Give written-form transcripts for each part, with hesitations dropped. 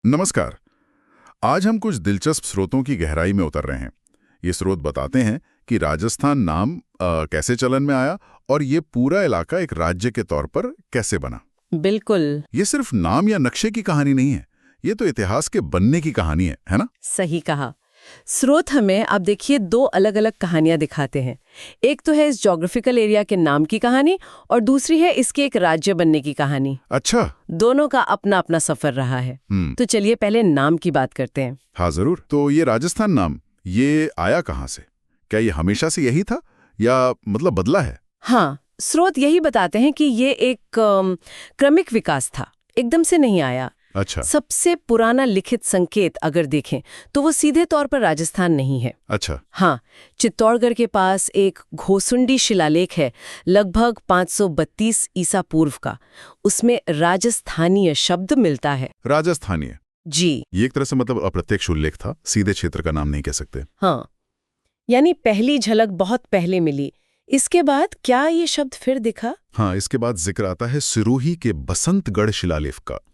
नमस्कार। आज हम कुछ दिलचस्प स्रोतों की गहराई में उतर रहे हैं। ये स्रोत बताते हैं कि राजस्थान नाम कैसे चलन में आया और ये पूरा इलाका एक राज्य के तौर पर कैसे बना। बिल्कुल ये सिर्फ नाम या नक्शे की कहानी नहीं है, ये तो इतिहास के बनने की कहानी है ना? सही कहा। स्रोत हमें आप देखिए दो अलग अलग कहानियां दिखाते हैं। एक तो है इस ज्योग्राफिकल एरिया के नाम की कहानी और दूसरी है इसके एक राज्य बनने की कहानी। अच्छा। दोनों का अपना अपना सफर रहा है। तो चलिए पहले नाम की बात करते हैं। हाँ जरूर। तो ये राजस्थान नाम ये आया कहाँ से? क्या ये हमेशा से यही था या मतलब बदला है? हाँ, स्रोत यही बताते हैं कि ये एक क्रमिक विकास था, एकदम से नहीं आया। अच्छा। सबसे पुराना लिखित संकेत अगर देखें तो वो सीधे तौर पर राजस्थान नहीं है। अच्छा। हाँ, चित्तौड़गढ़ के पास एक घोसुंडी शिलालेख है, लगभग 532 ईसा पूर्व का। उसमें राजस्थानीय शब्द मिलता है। राजस्थानीय जी ये एक तरह से मतलब अप्रत्यक्ष उल्लेख था, सीधे क्षेत्र का नाम नहीं कह सकते। हाँ, यानी पहली झलक बहुत पहले मिली। इसके बाद क्या ये शब्द फिर दिखा? हाँ, इसके बाद जिक्र आता है सिरोही के बसंतगढ़ शिलालेख का।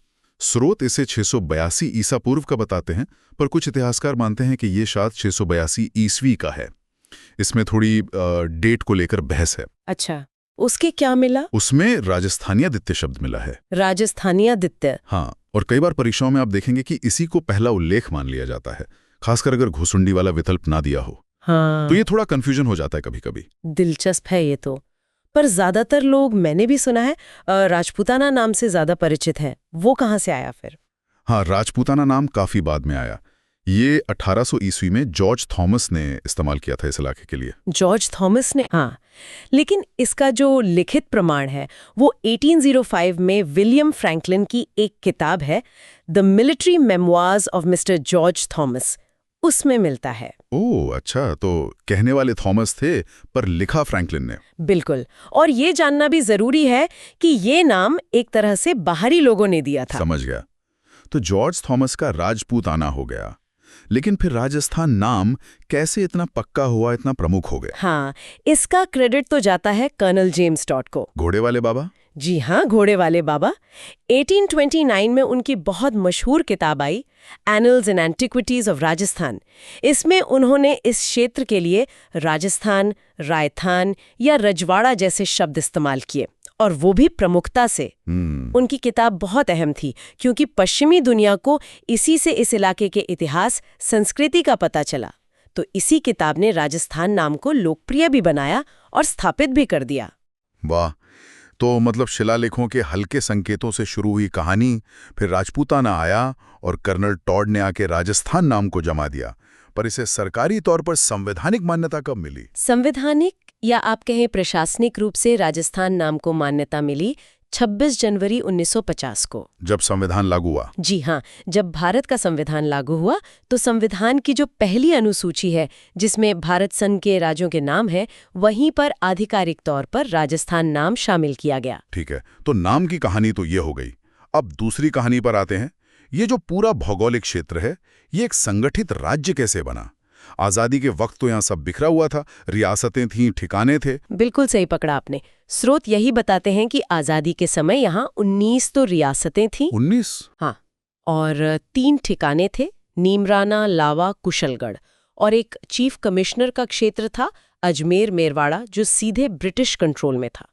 स्रोत इसे 682 ईसा पूर्व का बताते हैं, पर कुछ इतिहासकार मानते हैं कि ये शायद 682 ईस्वी का है। इसमें थोड़ी डेट को लेकर बहस है। अच्छा, उसके क्या मिला? उसमें राजस्थानियादित्य शब्द मिला है। राजस्थानियादित्य। हाँ, और कई बार परीक्षाओं में आप देखेंगे कि इसी को पहला उल्लेख मान लिया जाता है, खासकर अगर घुसुंडी वाला विकल्प ना दिया हो। हाँ, तो ये थोड़ा कंफ्यूजन हो जाता है कभी कभी। दिलचस्प है ये तो। पर ज्यादातर लोग, मैंने भी सुना है, राजपूताना नाम से ज्यादा परिचित हैं। वो कहाँ से आया फिर? हाँ, राजपूताना नाम काफी बाद में आया। ये 1800 ईस्वी में जॉर्ज थॉमस ने इस्तेमाल किया था इस इलाके के लिए। जॉर्ज थॉमस ने? हाँ, लेकिन इसका जो लिखित प्रमाण है वो 1805 में विलियम फ्रैंकलिन की एक किताब है, the military memoirs of mister George Thomas, उसमें मिलता है। ओह अच्छा, तो कहने वाले थॉमस थे पर लिखा फ्रैंकलिन ने। बिल्कुल। और ये जानना भी जरूरी है कि ये नाम एक तरह से बाहरी लोगों ने दिया था। समझ गया। तो जॉर्ज थॉमस का राजपूताना हो गया, लेकिन फिर राजस्थान नाम कैसे इतना पक्का हुआ, इतना प्रमुख हो गया? हाँ, इसका क्रेडिट तो जाता है कर्नल जेम्स टॉड को। घोड़े वाले बाबा? जी हाँ, घोड़े वाले बाबा। 1829 में उनकी बहुत मशहूर किताब आई, annals and antiquities of Rajasthan. इसमें उन्होंने इस क्षेत्र के लिए राजस्थान, रायथान या रजवाड़ा जैसे शब्द इस्तेमाल किए, और वो भी प्रमुखता से। उनकी किताब बहुत अहम थी क्योंकि पश्चिमी दुनिया को इसी से इस इलाके के इतिहास, संस्कृति का पता चला। तो इसी किताब ने राजस्थान नाम को लोकप्रिय भी बनाया और स्थापित भी कर दिया। वाह, तो मतलब शिलालेखों के हल्के संकेतों से शुरू हुई कहानी, फिर राजपूताना आया और कर्नल टॉड ने आके राजस्थान नाम को जमा दिया। पर इसे सरकारी तौर पर संवैधानिक मान्यता कब मिली? संवैधानिक या आप कहें प्रशासनिक रूप से राजस्थान नाम को मान्यता मिली 26 जनवरी 1950 को, जब संविधान लागू हुआ। जी हाँ, जब भारत का संविधान लागू हुआ तो संविधान की जो पहली अनुसूची है जिसमें भारत संघ के राज्यों के नाम है, वहीं पर आधिकारिक तौर पर राजस्थान नाम शामिल किया गया। ठीक है, तो नाम की कहानी तो ये हो गई। अब दूसरी कहानी पर आते हैं। ये जो पूरा भौगोलिक क्षेत्र है, ये एक संगठित राज्य कैसे बना? आजादी के वक्त तो यहाँ सब बिखरा हुआ था, रियासतें थीं, ठिकाने थे। बिल्कुल सही पकड़ा आपने। स्रोत यही बताते हैं कि आजादी के समय यहाँ 19 तो रियासतें थीं। 19? हाँ, और 3 ठिकाने थे, नीमराना, लावा, कुशलगढ़, और एक चीफ कमिश्नर का क्षेत्र था अजमेर मेरवाड़ा, जो सीधे ब्रिटिश कंट्रोल में था।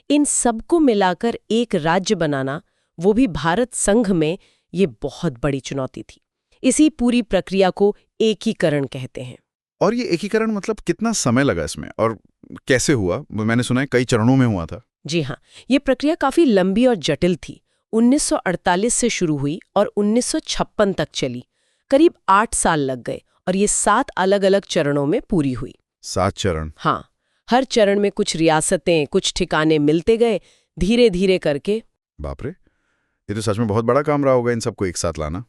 इन सबको मिलाकर एक राज्य बनाना, वो भी भारत संघ में, ये बहुत बड़ी चुनौती थी। इसी पूरी प्रक्रिया को एकीकरण कहते हैं। और ये एकीकरण मतलब कितना समय लगा इसमें और कैसे हुआ? मैंने सुना है कई चरणों में हुआ था। जी हाँ, ये प्रक्रिया काफी लंबी और जटिल थी। 1948 से शुरू हुई और 1956 तक चली। करीब 8 साल लग गए और ये 7 अलग-अलग चरणों में पूरी हुई। 7 चरण? हाँ, हर चरण में कुछ रियासतें, कुछ ठिकाने मिलते गए, धीरे धीरे करके। बाप रे, ये तो सच में बहुत बड़ा काम रहा होगा इन सबको एक साथ लाना।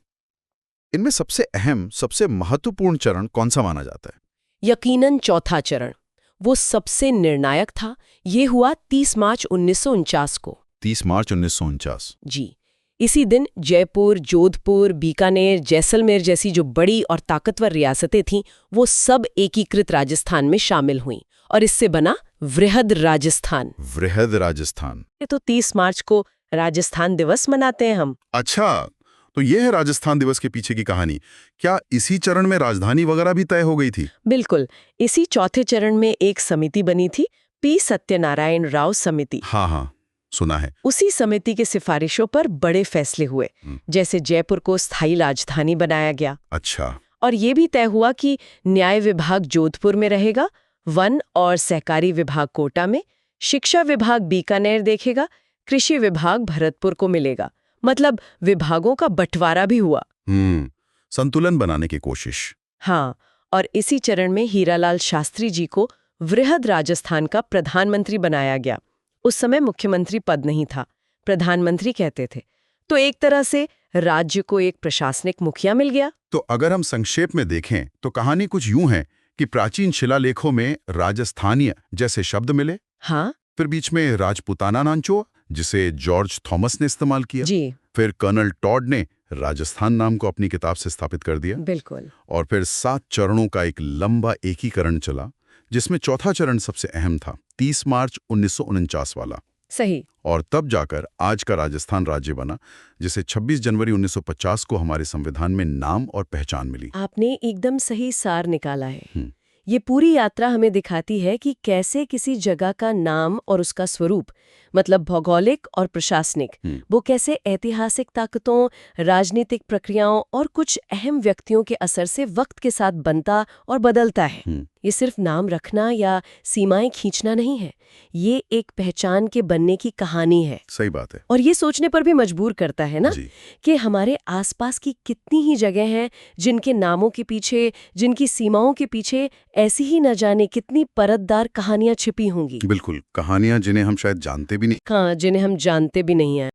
इनमें सबसे अहम, सबसे महत्वपूर्ण चरण कौन सा माना जाता है? यकीनन चौथा चरण, वो सबसे निर्णायक था। ये हुआ 30 मार्च 1949 को। 30 मार्च 1949? जी, इसी दिन जयपुर, जोधपुर, बीकानेर, जैसलमेर जैसी जो बड़ी और ताकतवर रियासतें थीं, वो सब एकीकृत राजस्थान में शामिल हुईं और इससे बना वृहद राजस्थान। वृहद राजस्थान। तो 30 मार्च को राजस्थान दिवस मनाते हैं हम। अच्छा, तो ये है राजस्थान दिवस के पीछे की कहानी। क्या इसी चरण में राजधानी वगैरह भी तय हो गई थी? बिल्कुल, इसी चौथे चरण में एक समिति बनी थी, पी सत्यनारायण राव समिति। हाँ, सुना है। उसी समिति के सिफारिशों पर बड़े फैसले हुए, जैसे जयपुर को स्थायी राजधानी बनाया गया। अच्छा। और ये भी तय हुआ कि न्याय विभाग जोधपुर में रहेगा, वन और सहकारी विभाग कोटा में, शिक्षा विभाग बीकानेर देखेगा, कृषि विभाग भरतपुर को मिलेगा। मतलब विभागों का बंटवारा भी हुआ। संतुलन बनाने की कोशिश। हाँ, और इसी चरण में हीरालाल शास्त्री जी को वृहद राजस्थान का प्रधानमंत्री बनाया गया। उस समय मुख्यमंत्री पद नहीं था, प्रधानमंत्री कहते थे। तो एक तरह से राज्य को एक प्रशासनिक मुखिया मिल गया। तो अगर हम संक्षेप में देखें तो कहानी कुछ यूं है कि प्राचीन शिलालेखों में राजस्थानीय जैसे शब्द मिले। हाँ फिर बीच में राजपुताना नांचो, जिसे जॉर्ज थॉमस ने इस्तेमाल किया। जी, फिर कर्नल टॉड ने राजस्थान नाम को अपनी किताब से स्थापित कर दिया। बिल्कुल। और फिर 7 चरणों का एक लंबा एकीकरण चला, जिसमें चौथा चरण सबसे अहम था, 30 मार्च 1949 वाला। सही। और तब जाकर आज का राजस्थान राज्य बना, जिसे 26 जनवरी 1950 को हमारे संविधान में नाम और पहचान मिली। आपने एकदम सही सार निकाला है। ये पूरी यात्रा हमें दिखाती है कि कैसे किसी जगह का नाम और उसका स्वरूप, मतलब भौगोलिक और प्रशासनिक, वो कैसे ऐतिहासिक ताकतों, राजनीतिक प्रक्रियाओं और कुछ अहम व्यक्तियों के असर से वक्त के साथ बनता और बदलता है। ये सिर्फ नाम रखना या सीमाएं खींचना नहीं है, ये एक पहचान के बनने की कहानी है। सही बात है। और ये सोचने पर भी मजबूर करता है ना जी। कि हमारे आसपास की कितनी ही जगह हैं जिनके नामों के पीछे, जिनकी सीमाओं के पीछे ऐसी ही न जाने कितनी परतदार कहानियां छिपी होंगी। बिल्कुल, कहानियां जिन्हें हम शायद जानते भी नहीं। हाँ, जिन्हें हम जानते भी नहीं हैं।